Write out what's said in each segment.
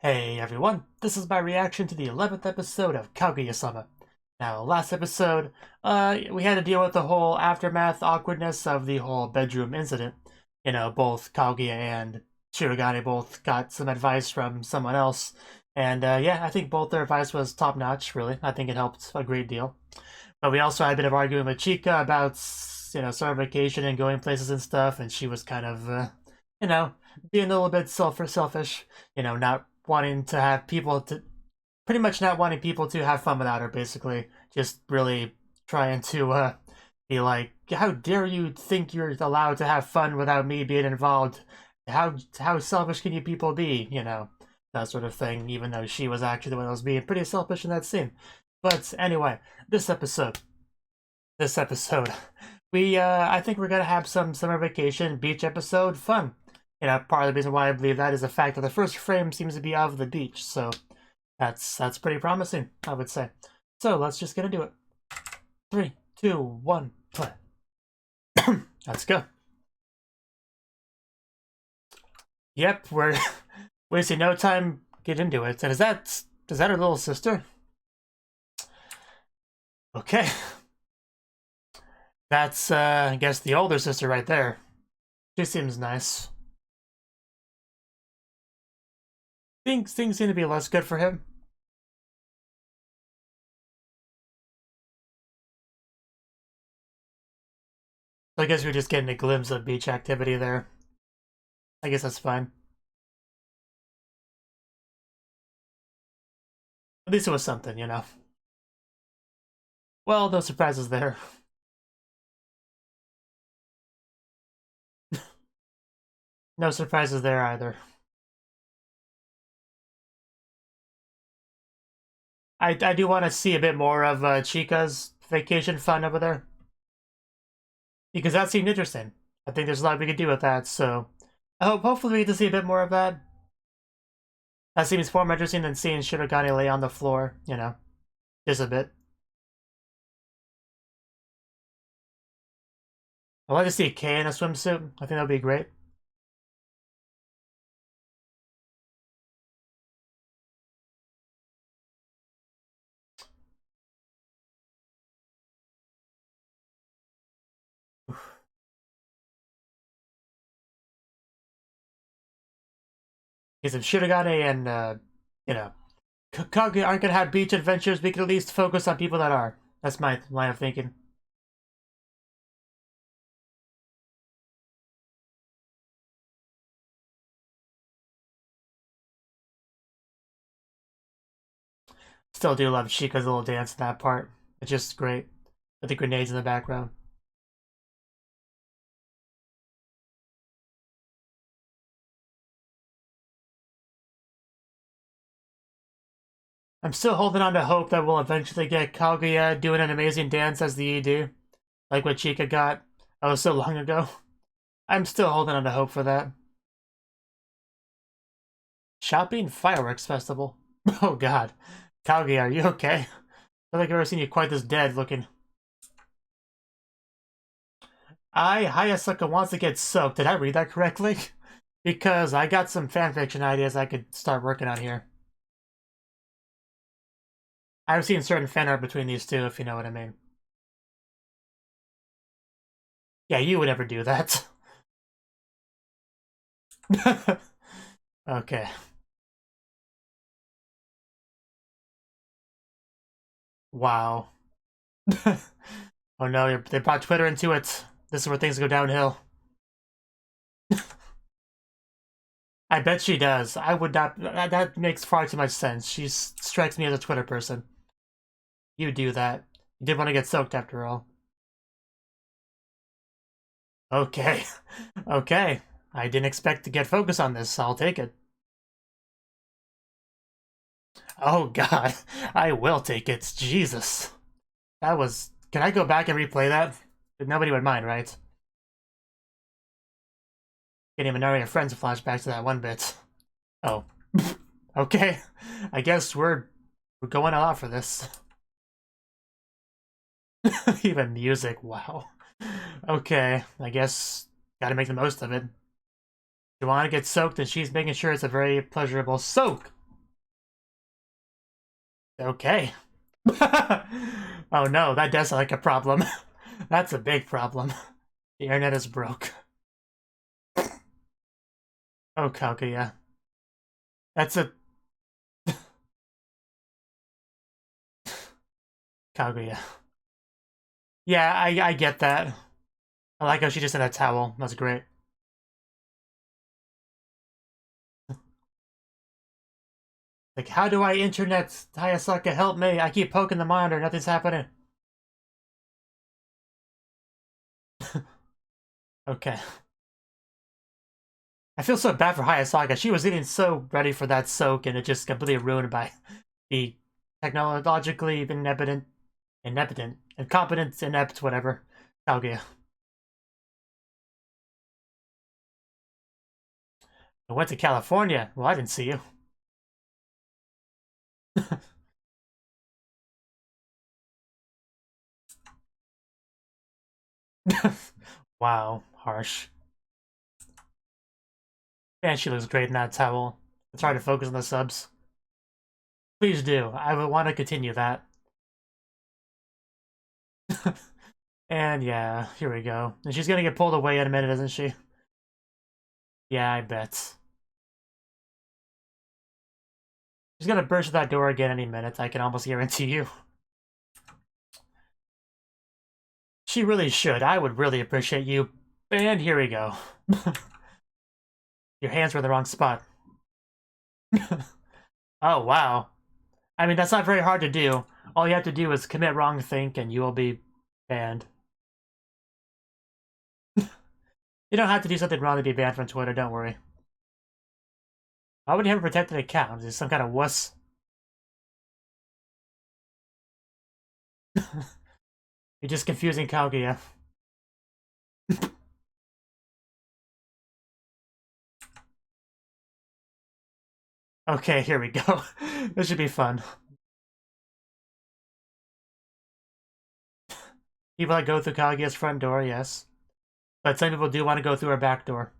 Hey everyone, this is my reaction to the 11th episode of Kaguya-sama. Now, last episode, we had to deal with the whole aftermath awkwardness of the whole bedroom incident. You know, both Kaguya and Shirogane both got some advice from someone else. And yeah, I think both their advice was top-notch, really. I think it helped a great deal. But we also had a bit of arguing with Chika about, summer vacation and going places and stuff, and she was kind of, being a little bit selfish, not wanting to have people to pretty much not wanting people to have fun without her, basically. Just really trying to be like, how dare you think you're allowed to have fun without me being involved? How selfish can you people be? That sort of thing, even though she was actually the one that was being pretty selfish in that scene. But anyway, this episode, we I think we're gonna have some summer vacation beach episode fun. Part of the reason why I believe that is the fact that the first frame seems to be of the beach, so that's pretty promising, I would say. So let's just get into it. 3, 2, 1, play. Let's go. Yep, we're wasting no time. Get into it. And is that her little sister? Okay. That's I guess the older sister right there. She seems nice. Things seem to be less good for him. I guess we're just getting a glimpse of beach activity there. I guess that's fine. At least it was something, Well, no surprises there. No surprises there either. I do want to see a bit more of Chica's vacation fun over there. Because that seemed interesting. I think there's a lot we could do with that, so hopefully we get to see a bit more of that. That seems far more interesting than seeing Shirogane lay on the floor, just a bit. I'd like to see Kay in a swimsuit. I think that would be great. Because if Shirogane and, Kaguya aren't gonna have beach adventures, we can at least focus on people that are. That's my line of thinking. Still do love Chica's little dance in that part. It's just great. With the grenades in the background. I'm still holding on to hope that we'll eventually get Kaguya doing an amazing dance as the ED. Like what Chika got so long ago. I'm still holding on to hope for that. Shopping Fireworks Festival. Oh god. Kaguya, are you okay? I don't think I've ever seen you quite this dead looking. Hayasuka wants to get soaked. Did I read that correctly? Because I got some fanfiction ideas I could start working on here. I've seen certain fan art between these two, if you know what I mean. Yeah, you would never do that. Okay. Wow. Oh no, they brought Twitter into it. This is where things go downhill. I bet she does. I would not. That makes far too much sense. She strikes me as a Twitter person. You do that. You did want to get soaked after all. Okay. Okay. I didn't expect to get focus on this. I'll take it. Oh god. I will take it. Jesus. That was... Can I go back and replay that? Nobody would mind, right? Can't even know your friends flashbacks to that one bit. Oh. Okay. I guess we're going all out for this. Even music, wow. Okay, I guess gotta make the most of it. You want to get soaked, and she's making sure it's a very pleasurable soak. Okay. Oh no, that does sound like a problem. That's a big problem. The internet is broke. Oh, Kaguya. That's a... Kaguya. Yeah, I get that. I like how she just had a towel. That's great. Like, how do I internet Hayasaka? Help me. I keep poking the monitor. Nothing's happening. Okay. I feel so bad for Hayasaka. She was getting so ready for that soak, and it just completely ruined by the technologically incompetent, inept, whatever. Kaguya. I went to California. Well, I didn't see you. Wow, harsh. And she looks great in that towel. It's hard to focus on the subs. Please do. I would want to continue that. And yeah, here we go. And she's gonna get pulled away in a minute, isn't she? Yeah, I bet. She's gonna burst that door again any minute, I can almost guarantee you. She really should. I would really appreciate you. And here we go. Your hands were in the wrong spot. Oh, wow. I mean, that's not very hard to do. All you have to do is commit wrong think and you will be banned. You don't have to do something wrong to be banned from Twitter, don't worry. Why would you have a protected account? Is this some kind of wuss? You're just confusing Kaguya. Okay, here we go. This should be fun. People that go through Kaguya's front door, yes. But some people do want to go through her back door.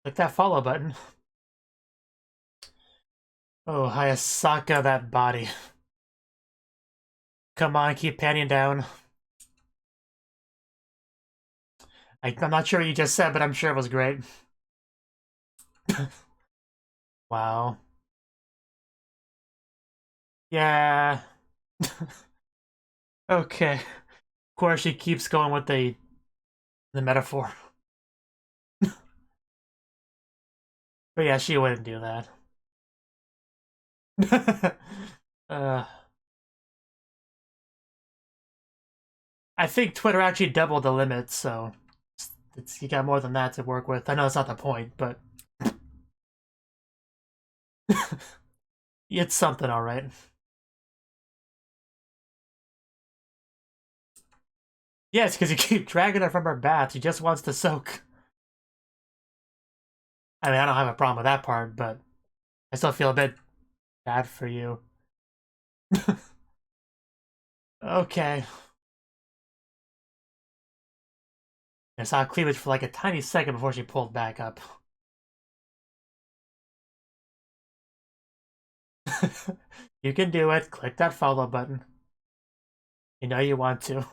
Click that follow button. Oh, Hayasaka, that body. Come on, keep panning down. I'm not sure what you just said, but I'm sure it was great. Wow. Yeah. Okay. Of course, she keeps going with the metaphor. But yeah, she wouldn't do that. I think Twitter actually doubled the limit, so you got more than that to work with. I know that's not the point, but it's something, all right. Yes, because you keep dragging her from her bath. She just wants to soak. I mean, I don't have a problem with that part, but I still feel a bit bad for you. Okay. I saw cleavage for like a tiny second before she pulled back up. You can do it. Click that follow button. You know you want to.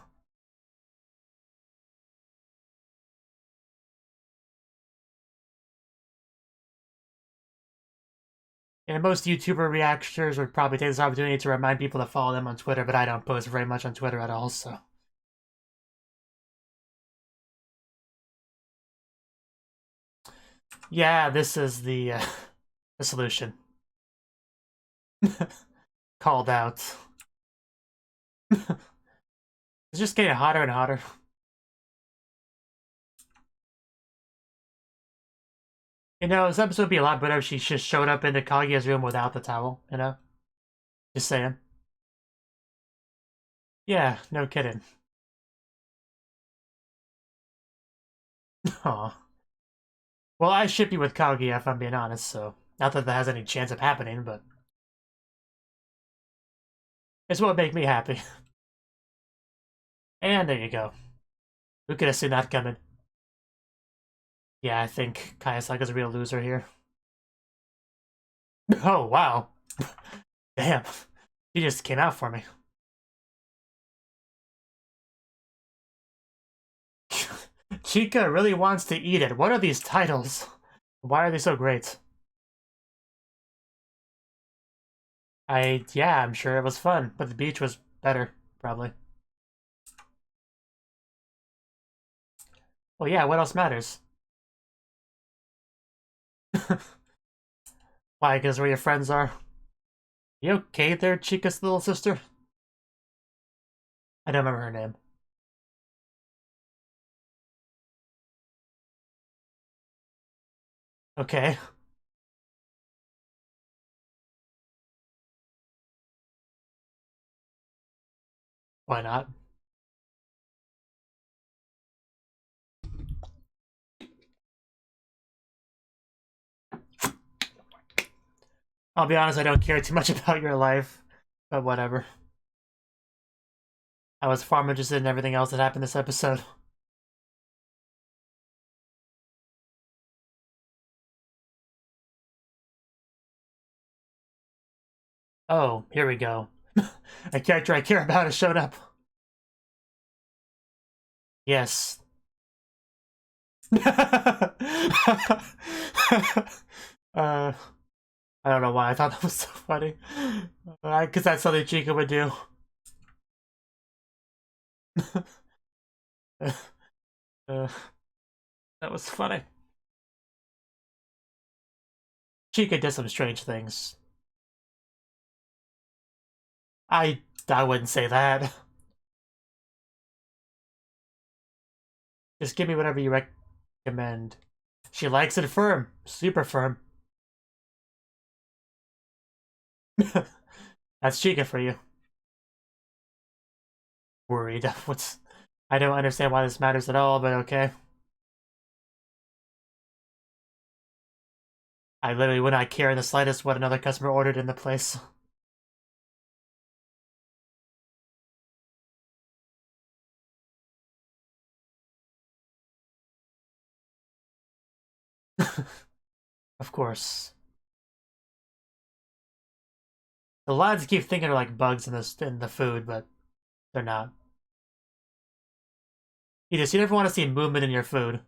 And most YouTuber reactors would probably take this opportunity to remind people to follow them on Twitter, but I don't post very much on Twitter at all, so. Yeah, this is the solution. Called out. It's just getting hotter and hotter. You know, this episode would be a lot better if she just showed up into Kaguya's room without the towel, you know? Just saying. Yeah, no kidding. Aw. Well, I ship you with Kaguya if I'm being honest, so not that that has any chance of happening, but it's what would make me happy. And there you go. Who could have seen that coming? Yeah, I think Kayasaka's a real loser here. Oh, wow. Damn. He just came out for me. Chica really wants to eat it. What are these titles? Why are they so great? Yeah, I'm sure it was fun, but the beach was better, probably. Well, yeah, what else matters? Why, because where your friends are? You okay there, Chica's little sister? I don't remember her name. Okay. Why not? I'll be honest, I don't care too much about your life, but whatever. I was far more interested in everything else that happened this episode. Oh, here we go. A character I care about has shown up. Yes. I don't know why I thought that was so funny. Because that's something Chica would do. uh, that was funny. Chica did some strange things. I wouldn't say that. Just give me whatever you recommend. She likes it firm. Super firm. That's Chica for you. Worried. What's... I don't understand why this matters at all, but okay. I literally would not care in the slightest what another customer ordered in the place. Of course. The lads keep thinking they're like bugs in the food, but they're not. You never want to see movement in your food.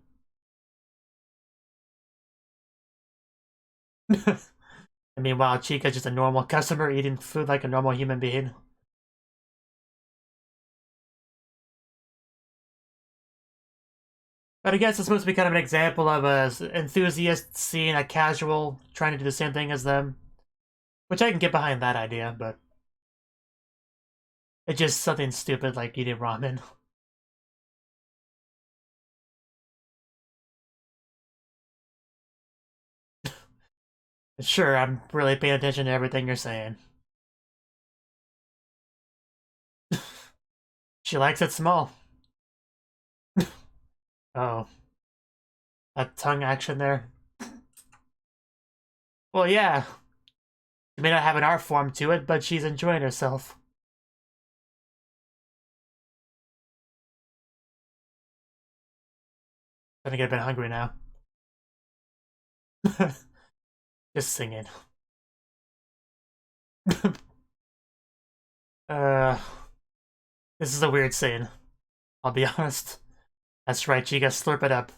And meanwhile, Chica's just a normal customer eating food like a normal human being. But I guess it's supposed to be kind of an example of a enthusiast seeing a casual trying to do the same thing as them. Which I can get behind that idea, but it's just something stupid like eating ramen. Sure, I'm really paying attention to everything you're saying. She likes it small. Oh, that tongue action there. Well, yeah. She may not have an art form to it, but she's enjoying herself. I think I've been hungry now. Just singing. uh, this is a weird scene. I'll be honest. That's right, Chica, slurp it up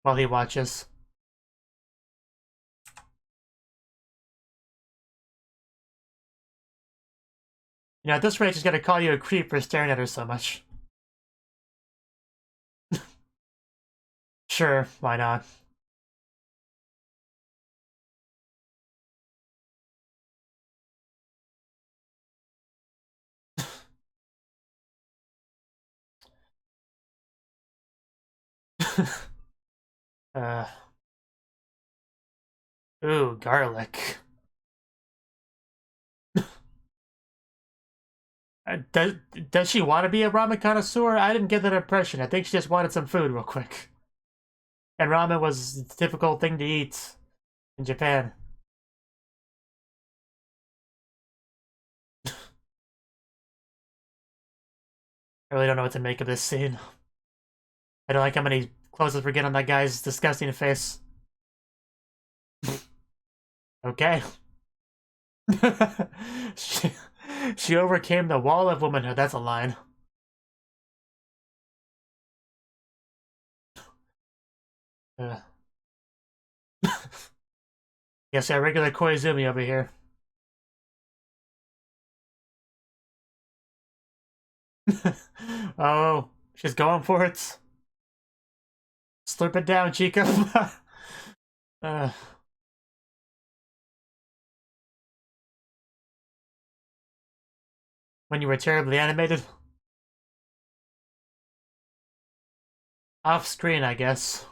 while he watches. You know, at this rate, she's gonna call you a creep for staring at her so much. Sure, why not? uh, ooh, garlic. Does she want to be a ramen connoisseur? I didn't get that impression. I think she just wanted some food real quick. And ramen was a difficult thing to eat in Japan. I really don't know what to make of this scene. I don't like how many closest we get on that guy's disgusting face. Okay. she, she overcame the wall of womanhood. That's a line. Yes, yeah, regular Koizumi over here. Oh, she's going for it. Slurp it down, Chica. When you were terribly animated. Off screen, I guess.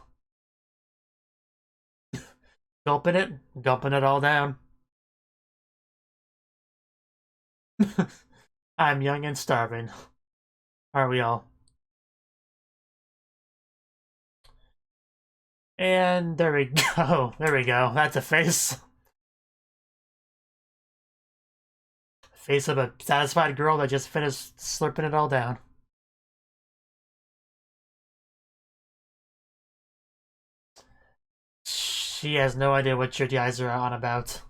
Gulping it all down. I'm young and starving. Are we all? And there we go. There we go. That's a face. Face of a satisfied girl that just finished slurping it all down. She has no idea what your guys are on about.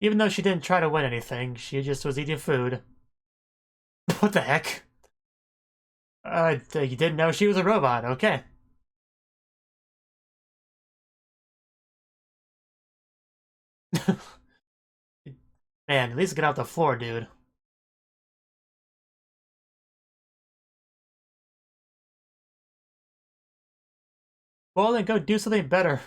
Even though she didn't try to win anything, she just was eating food. What the heck? You didn't know she was a robot, okay. Man, at least get off the floor, dude. Well, then go do something better.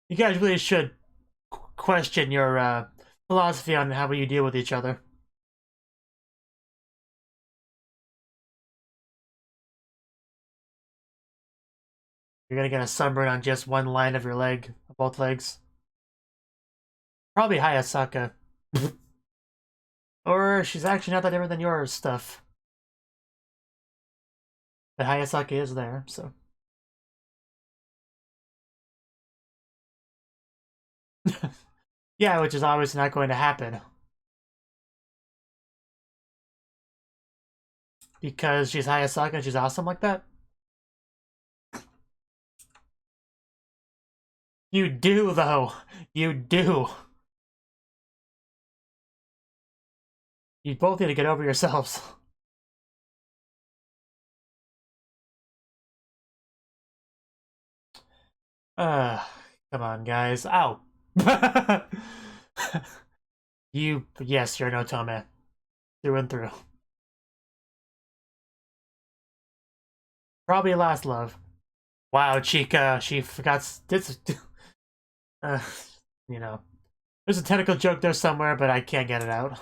You guys really should question your philosophy on how you deal with each other. You're gonna get a sunburn on just one line of your leg, both legs. Probably Hayasaka. Or she's actually not that different than your stuff. But Hayasaka is there, so. Yeah, which is obviously not going to happen. Because she's Hayasaka and she's awesome like that? You do, though. You do. You both need to get over yourselves. Come on, guys. Ow. Yes, you're an otome. Through and through. Probably last love. Wow, Chica, she forgot. Uh, you know. There's a technical joke there somewhere, but I can't get it out.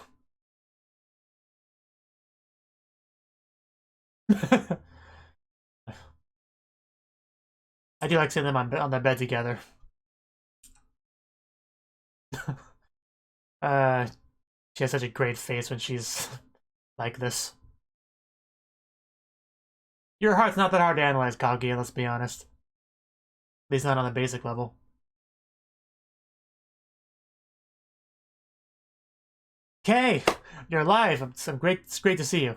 I do like seeing them on the bed together. She has such a great face when she's like this. Your heart's not that hard to analyze, Kaguya, let's be honest. At least not on the basic level. Okay, you're alive. It's great to see you.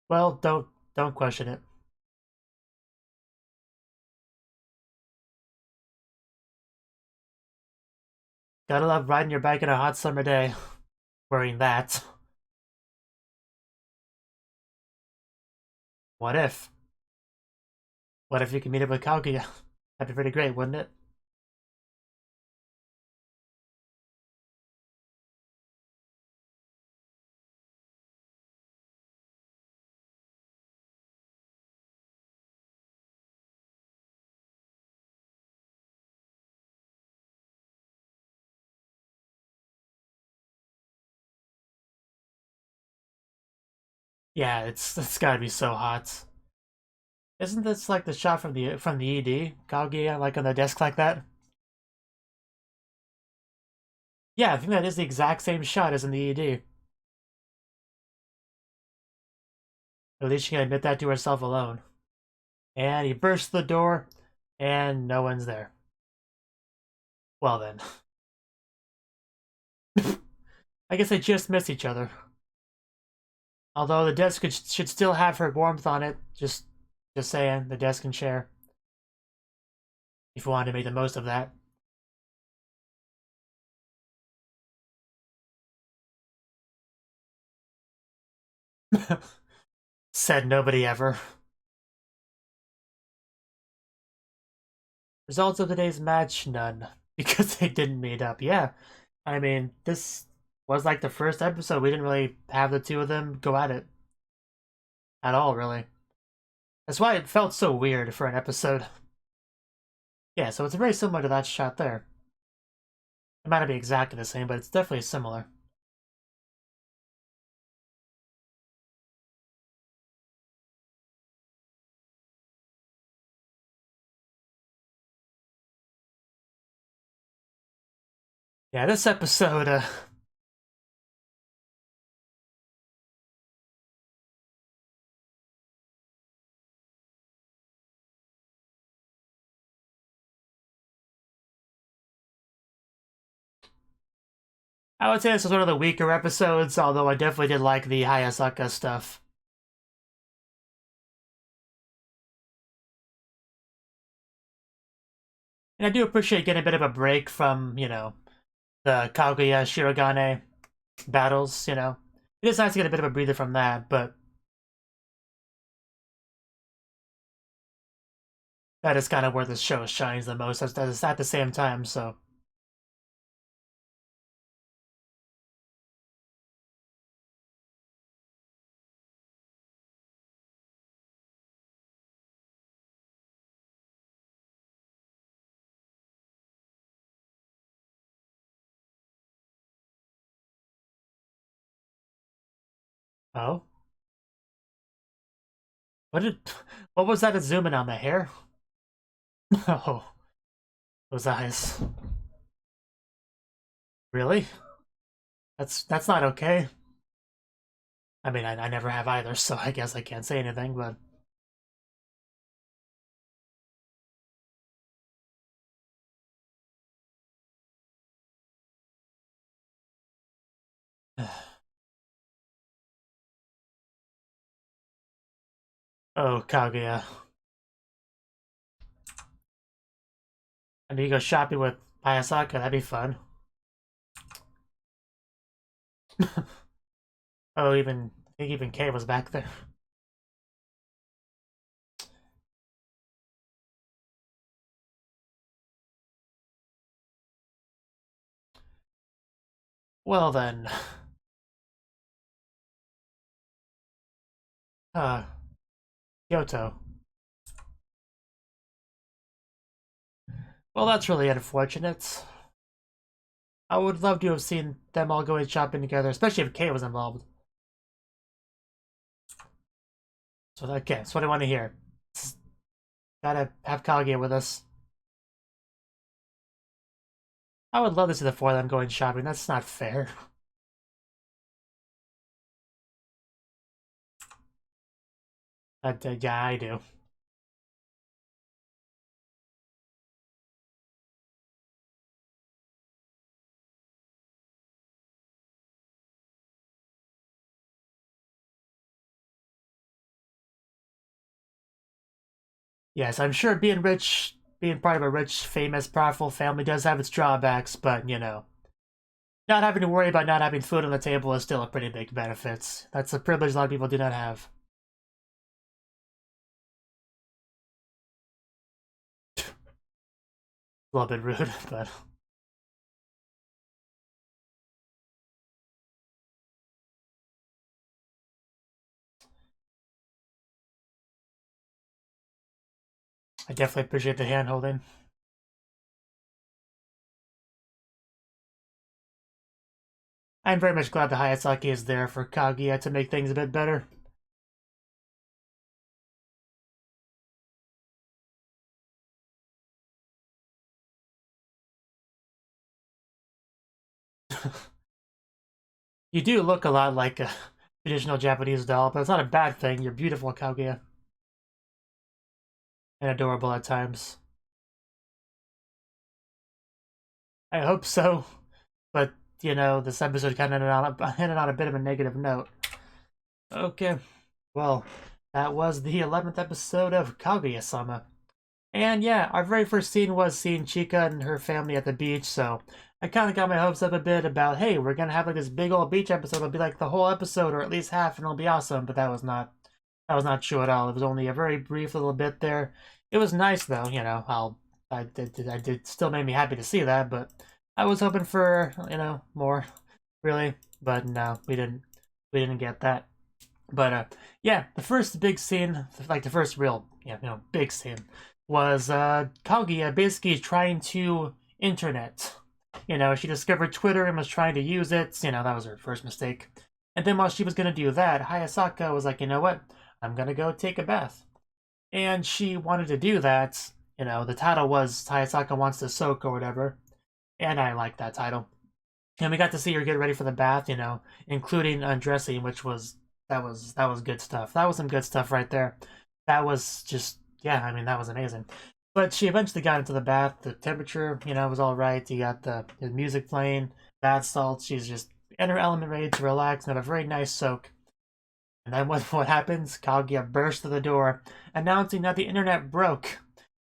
Well, don't question it. Gotta love riding your bike on a hot summer day. Wearing that. What if? What if you could meet up with Kaguya? That'd be pretty great, wouldn't it? Yeah, it's gotta be so hot. Isn't this like the shot from the ED? Kaguya like on the desk like that? Yeah, I think that is the exact same shot as in the ED. At least she can admit that to herself alone. And he bursts the door, and no one's there. Well then. I guess they just missed each other. Although the desk should still have her warmth on it. Just saying, the desk and chair. If you wanted to make the most of that. Said nobody ever. Results of today's match? None. Because they didn't meet up. Yeah. I mean, this was like the first episode. We didn't really have the two of them go at it. At all, really. That's why it felt so weird for an episode. Yeah, so it's very similar to that shot there. It might not be exactly the same, but it's definitely similar. Yeah, this episode, I would say this was one of the weaker episodes, although I definitely did like the Hayasaka stuff. And I do appreciate getting a bit of a break from, you know, the Kaguya Shirogane battles, you know. It is nice to get a bit of a breather from that, but that is kind of where this show shines the most at the same time, so. Oh? What did... What was that zooming on the hair? Oh. Those eyes. Really? That's not okay. I mean, I never have either, so I guess I can't say anything, but... Oh, Kaguya. I mean, you go shopping with Hayasaka, that'd be fun. Oh, I think even Kay was back there. Well then. Kyoto. Well, that's really unfortunate. I would love to have seen them all going shopping together, especially if Kay was involved. So, okay, that's what I want to hear. Gotta have Kaguya with us. I would love to see the four of them going shopping. That's not fair. Yeah, I do. Yes, I'm sure being rich, being part of a rich, famous, powerful family does have its drawbacks, but, you know, not having to worry about not having food on the table is still a pretty big benefit. That's a privilege a lot of people do not have. A little bit rude, but... I definitely appreciate the hand-holding. I'm very much glad the Hayasaki is there for Kaguya to make things a bit better. You do look a lot like a traditional Japanese doll, but it's not a bad thing. You're beautiful, Kaguya. and adorable at times. I hope so, but you know, this episode kind of ended on a bit of a negative note. Okay, well, that was the 11th episode of Kaguya-sama. And yeah, our very first scene was seeing Chika and her family at the beach, so I kind of got my hopes up a bit about, hey, we're gonna have like this big old beach episode. It'll be like the whole episode, or at least half, and it'll be awesome. But that was not true at all. It was only a very brief little bit there. It was nice though, you know. I did still made me happy to see that, but I was hoping for, you know, more, really. But no, we didn't get that. But yeah, the first big scene, like the first real, big scene, was Kaguya basically trying to internet. You know, she discovered Twitter and was trying to use it. You know, that was her first mistake. And then while she was gonna do that, Hayasaka was like, you know what? I'm gonna go take a bath. And she wanted to do that. You know, the title was Hayasaka Wants to Soak or whatever. And I liked that title. And we got to see her get ready for the bath, you know, including undressing, which was that was good stuff. That was some good stuff right there. That was just, yeah, I mean, that was amazing. But she eventually got into the bath. The temperature, you know, was all right. You got the music playing, bath salts. She's just in her element, ready to relax and have a very nice soak. And then what happens? Kaguya bursts through the door, announcing that the internet broke.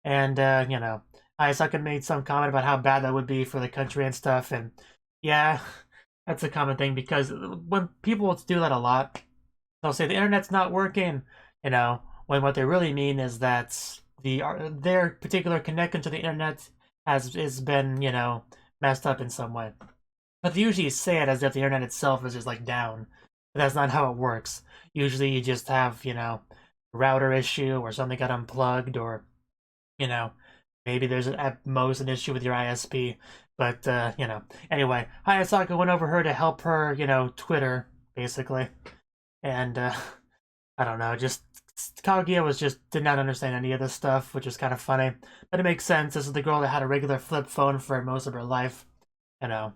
And, you know, Hayasaka made some comment about how bad that would be for the country and stuff. And yeah, that's a common thing, because when people do that a lot, they'll say the internet's not working, you know, when what they really mean is that their particular connection to the internet has been, you know, messed up in some way. But they usually say it as if the internet itself is just like down. But that's not how it works. Usually you just have, you know, a router issue or something got unplugged, or, you know, maybe there's at most an issue with your ISP. But, you know, anyway, Hayasaka went over her to help her, you know, Twitter, basically. And, I don't know, just Kaguya did not understand any of this stuff, which was kind of funny. But it makes sense. This is the girl that had a regular flip phone for most of her life. You know,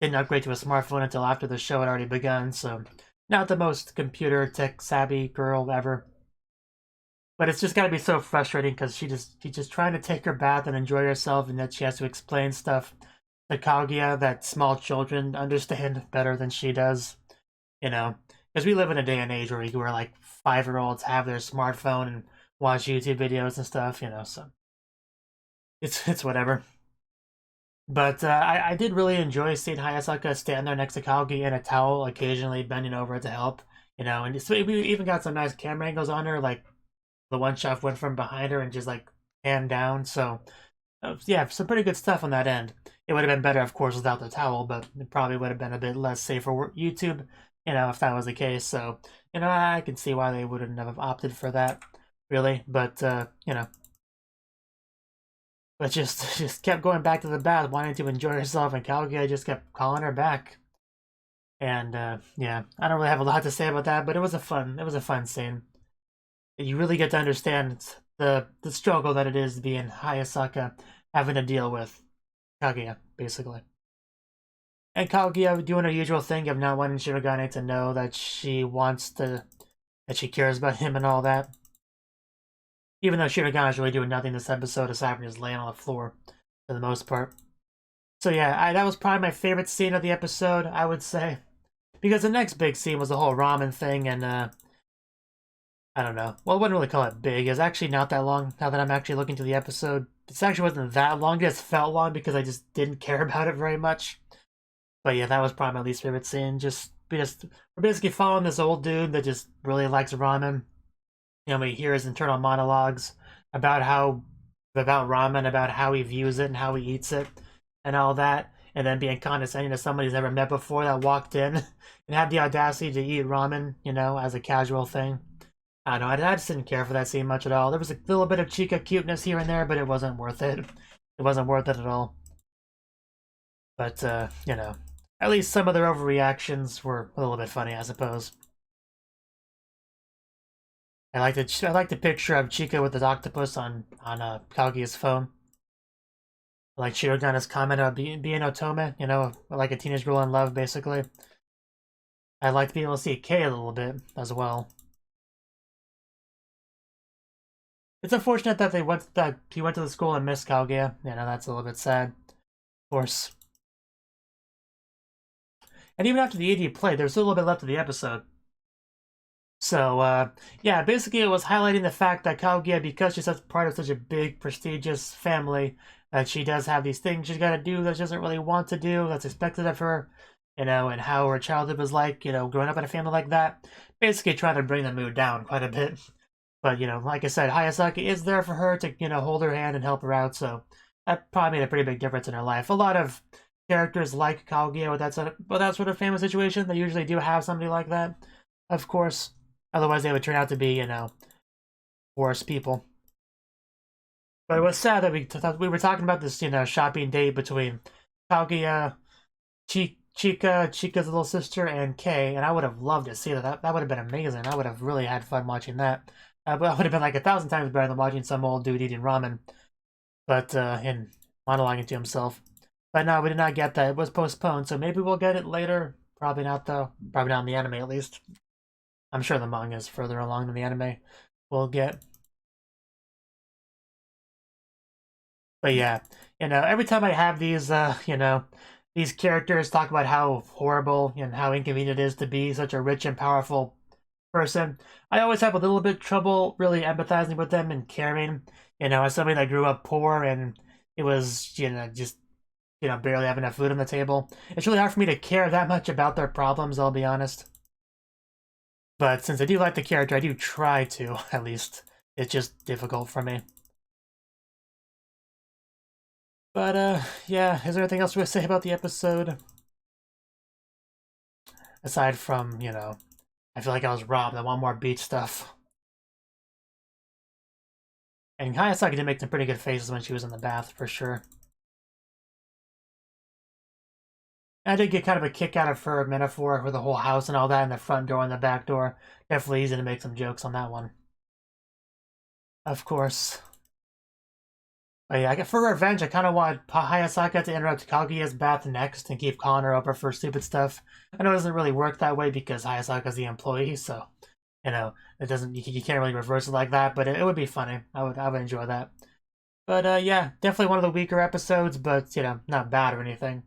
didn't upgrade to a smartphone until after the show had already begun, so not the most computer tech savvy girl ever. But it's just gotta be so frustrating, because she's just trying to take her bath and enjoy herself, and that she has to explain stuff to Kaguya that small children understand better than she does. You know, because we live in a day and age where like 5-year-olds have their smartphone and watch YouTube videos and stuff. You know, so it's whatever. But I did really enjoy seeing Hayasaka stand there next to Kaguya in a towel, occasionally bending over to help. You know, and so we even got some nice camera angles on her, like the one shot went from behind her and just like hand down. So yeah, some pretty good stuff on that end. It would have been better, of course, without the towel, but it probably would have been a bit less safe for YouTube, you know, if that was the case. So, you know, I can see why they wouldn't have opted for that, really. But, you know, but just kept going back to the bath, wanting to enjoy herself, and Kaguya just kept calling her back. And, yeah, I don't really have a lot to say about that, but it was a fun scene. You really get to understand the struggle that it is being Hayasaka, having to deal with Kaguya, basically. And Kaguya doing her usual thing of not wanting Shirogane to know that she cares about him and all that. Even though Shirogane's really doing nothing this episode aside from just laying on the floor, for the most part. So yeah, that was probably my favorite scene of the episode, I would say. Because the next big scene was the whole ramen thing, and I don't know. Well, I wouldn't really call it big. It's actually not that long, now that I'm actually looking to the episode. It actually wasn't that long, it just felt long because I just didn't care about it very much. But yeah, that was probably my least favorite scene. We're basically following this old dude that just really likes ramen. You know, we hear his internal monologues about ramen, about how he views it and how he eats it and all that. And then being condescending to somebody he's never met before that walked in and had the audacity to eat ramen, you know, as a casual thing. I don't know, I just didn't care for that scene much at all. There was a little bit of Chika cuteness here and there, but it wasn't worth it. It wasn't worth it at all. But, you know, at least some of their overreactions were a little bit funny, I suppose. I like the picture of Chika with the octopus on Kaguya's phone. I like Shirogane's comment about being otome, you know, like a teenage girl in love, basically. I like being able to see Kei a little bit as well. It's unfortunate that he went to the school and missed Kaguya. You know, that's a little bit sad, of course. And even after the AD played, there's still a little bit left of the episode. So, yeah, basically it was highlighting the fact that Kaguya, because she's such part of such a big, prestigious family, that she does have these things she's got to do that she doesn't really want to do, that's expected of her, you know, and how her childhood was like, you know, growing up in a family like that. Basically trying to bring the mood down quite a bit. But, you know, like I said, Hayasaka is there for her to, you know, hold her hand and help her out, so that probably made a pretty big difference in her life. A lot of characters like Kaguya with that sort of family situation, they usually do have somebody like that, of course. Otherwise, they would turn out to be, you know, worse people. But it was sad that we were talking about this, you know, shopping date between Kaguya, Chika's little sister, and Kei, and I would have loved to see that. That would have been amazing. I would have really had fun watching that. But that would have been like 1,000 times better than watching some old dude eating ramen, but and monologuing to himself. But no, we did not get that. It was postponed, so maybe we'll get it later. Probably not, though. Probably not in the anime, at least. I'm sure the manga is further along than the anime we'll get. But yeah, you know, every time I have these, you know, these characters talk about how horrible and how inconvenient it is to be such a rich and powerful person, I always have a little bit of trouble really empathizing with them and caring. You know, as somebody that grew up poor and it was, you know, just, you know, barely having enough food on the table. It's really hard for me to care that much about their problems, I'll be honest. But since I do like the character, I do try to, at least. It's just difficult for me. But, yeah, is there anything else to say about the episode? Aside from, you know, I feel like I was robbed. I want more beach stuff. And Hayasaka did make some pretty good faces when she was in the bath, for sure. I did get kind of a kick out of her metaphor with the whole house and all that, and the front door and the back door. Definitely easy to make some jokes on that one. Of course. But yeah, for revenge, I kind of want Hayasaka to interrupt Kaguya's bath next and keep calling her over for stupid stuff. I know it doesn't really work that way because Hayasaka's the employee, so, you know, it doesn't, you can't really reverse it like that, but it would be funny. I would enjoy that. But yeah, definitely one of the weaker episodes, but, you know, not bad or anything.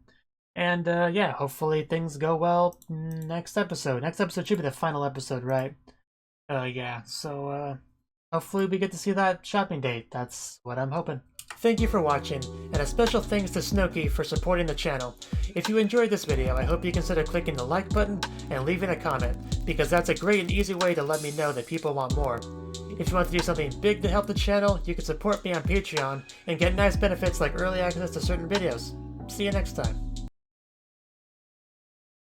And yeah, hopefully things go well next episode. Next episode should be the final episode, right? Yeah, so hopefully we get to see that shopping date. That's what I'm hoping. Thank you for watching, and a special thanks to Cnouki for supporting the channel. If you enjoyed this video, I hope you consider clicking the like button and leaving a comment, because that's a great and easy way to let me know that people want more. If you want to do something big to help the channel, you can support me on Patreon and get nice benefits like early access to certain videos. See you next time.